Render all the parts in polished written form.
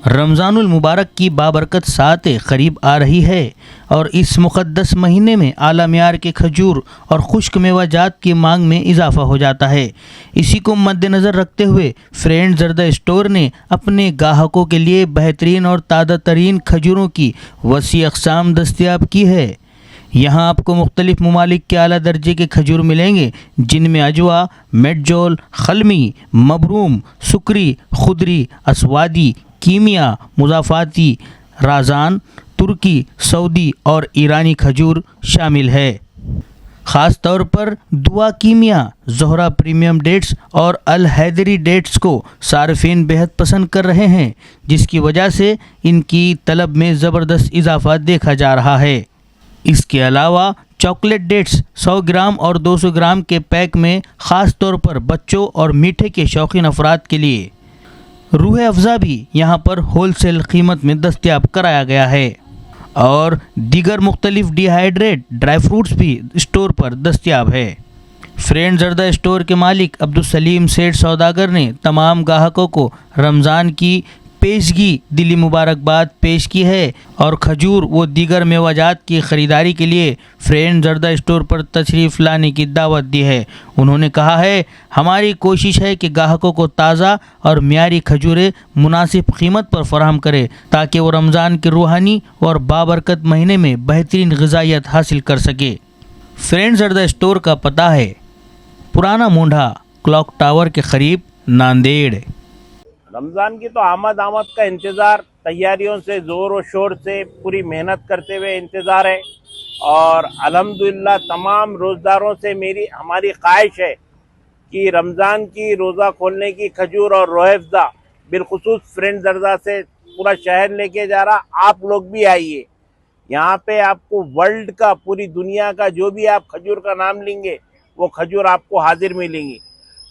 रमज़ानुल मुबारक की बाबरकत सातें करीब आ रही है और इस मुक़द्दस महीने में आला मियार के खजूर और खुश्क मेवाजात की मांग में इजाफ़ा हो जाता है। इसी को मद्देनज़र रखते हुए फ्रेंड ज़रदा स्टोर ने अपने ग्राहकों के लिए बेहतरीन और ताज़ा तरीन खजूरों की वसी अक़साम दस्तयाब की है। यहाँ आपको मुख्तलिफ़ ममालिक के आला दर्जे के खजूर मिलेंगे, जिनमें अजवा, मेडजोल, खलमी, मबरूम, सुकरी, खुदरी, असवादी, कीमिया, मुज़ाफ़ाती, राज़ान, तुर्की, सऊदी और ईरानी खजूर शामिल है। ख़ास तौर पर दुआ कीमिया, ज़ोहरा प्रीमियम डेट्स और अल हैदरी डेट्स को सार्फिन बेहद पसंद कर रहे हैं, जिसकी वजह से इनकी तलब में ज़बरदस्त इजाफ़ा देखा जा रहा है। इसके अलावा चॉकलेट डेट्स 100 ग्राम और 200 ग्राम के पैक में ख़ास तौर पर बच्चों और मीठे के शौकीन अफराद के लिए रूह अफ़ज़ा भी यहाँ पर होलसेल कीमत में दस्तयाब कराया गया है और दीगर मुख्तलिफ़ डिहाइड्रेट ड्राई फ्रूट्स भी स्टोर पर दस्तयाब है। फ्रेंड ज़रदा स्टोर के मालिक अब्दुल सलीम सेठ सौदागर ने तमाम ग्राहकों को रमज़ान की पेशगी दिली मुबारकबाद पेश की है और खजूर व दीगर मेवाजात की ख़रीदारी के लिए फ्रेंड ज़रदा स्टोर पर तशरीफ़ लाने की दावत दी है। उन्होंने कहा है, हमारी कोशिश है कि ग्राहकों को ताज़ा और मियारी खजूरें मुनासिब कीमत पर फराहम करें ताकि वो रमज़ान के रूहानी और बाबरकत महीने में बेहतरीन ग़िज़ाइयत हासिल कर सके। फ्रेंड ज़रदा स्टोर का पता है पुराना मोंढा क्लॉक टावर के करीब, नांदेड़। रमज़ान की तो आमद का इंतज़ार, तैयारियों से ज़ोर और शोर से पूरी मेहनत करते हुए इंतज़ार है और अल्हम्दुलिल्लाह तमाम रोज़दारों से हमारी ख्वाहिश है कि रमज़ान की रोज़ा खोलने की खजूर और रोह अफ़ज़ा बिलखुसूस फ्रेंड ज़रदा से पूरा शहर लेके जा रहा। आप लोग भी आइए, यहाँ पे आपको वर्ल्ड का, पूरी दुनिया का जो भी आप खजूर का नाम लेंगे वो खजूर आपको हाजिर मिलेंगी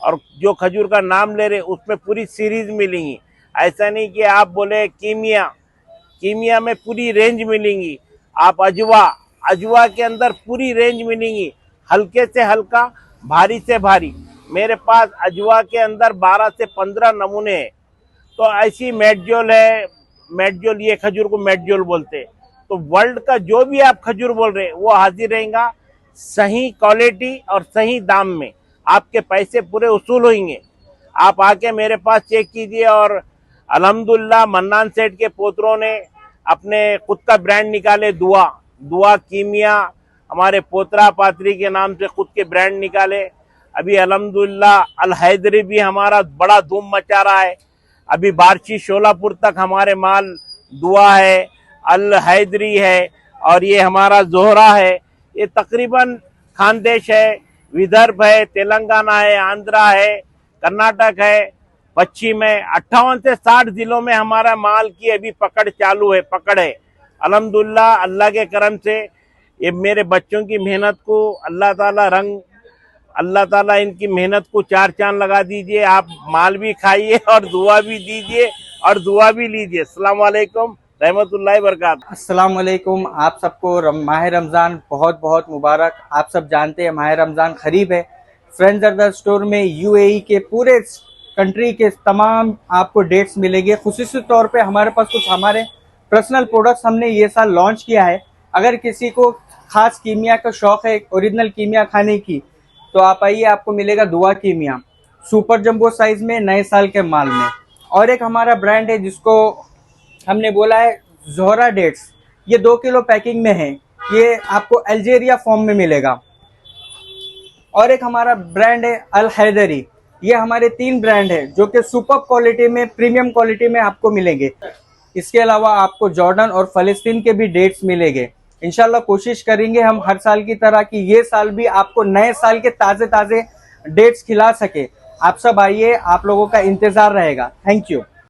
और जो खजूर का नाम ले रहे उसमें पूरी सीरीज मिलेंगी। ऐसा नहीं कि आप बोले कीमिया में पूरी रेंज मिलेंगी, आप अजवा के अंदर पूरी रेंज मिलेंगी, हल्के से हल्का, भारी से भारी। मेरे पास अजवा के अंदर 12 से 15 नमूने हैं। तो ऐसी मेडजोल है, मेडजोल, ये खजूर को मेडजोल बोलते हैं। तो वर्ल्ड का जो भी आप खजूर बोल रहे वो हाजिर रहेगा, सही क्वालिटी और सही दाम में। आपके पैसे पूरे वसूल होंगे। आप आके मेरे पास चेक कीजिए। और अल्हम्दुलिल्लाह मन्नान सेठ के पोतरों ने अपने खुद का ब्रांड निकाले, दुआ कीमिया, हमारे पोतरा पात्री के नाम से खुद के ब्रांड निकाले। अभी अल्हम्दुलिल्लाह अल हैदरी भी हमारा बड़ा धूम मचा रहा है। अभी बारशी शोलापुर तक हमारे माल दुआ है, अल हैदरी है और ये हमारा ज़ोहरा है। ये तकरीबन खानदेश है, विदर्भ है, तेलंगाना है, आंध्रा है, कर्नाटक है, पश्चिम है, 58 से 60 जिलों में हमारा माल की अभी पकड़ है। अल्हम्दुलिल्लाह अल्लाह के करम से ये मेरे बच्चों की मेहनत को अल्लाह ताला इनकी मेहनत को 4 चांद लगा दीजिए। आप माल भी खाइए और दुआ भी दीजिए और दुआ भी लीजिए। अस्सलाम वालेकुम रहमतुल्लाहि बरकातहू। अस्सलाम वालेकुम। आप सबको माह रमज़ान बहुत बहुत मुबारक। आप सब जानते हैं माह रमज़ान करीब है। फ्रेंड ज़रदा स्टोर में यूएई के पूरे कंट्री के तमाम आपको डेट्स मिलेंगे। खुसूसी तौर पे हमारे पास कुछ हमारे पर्सनल प्रोडक्ट्स हमने ये साल लॉन्च किया है। अगर किसी को खास कीमिया का शौक़ है, ओरिजिनल कीमिया खाने की, तो आप आइए, आपको मिलेगा दुआ कीमिया सुपर जंबो साइज़ में नए साल के माल में। और एक हमारा ब्रांड है जिसको हमने बोला है ज़ोहरा डेट्स, ये 2 किलो पैकिंग में है, ये आपको अल्जेरिया फॉर्म में मिलेगा। और एक हमारा ब्रांड है अल हैदरी। ये हमारे 3 ब्रांड है जो कि सुपर क्वालिटी में, प्रीमियम क्वालिटी में आपको मिलेंगे। इसके अलावा आपको जॉर्डन और फ़लस्तीन के भी डेट्स मिलेंगे। इंशाल्लाह कोशिश करेंगे हम हर साल की तरह कि ये साल भी आपको नए साल के ताज़े डेट्स खिला सके। आप सब आइए, आप लोगों का इंतज़ार रहेगा। Thank you.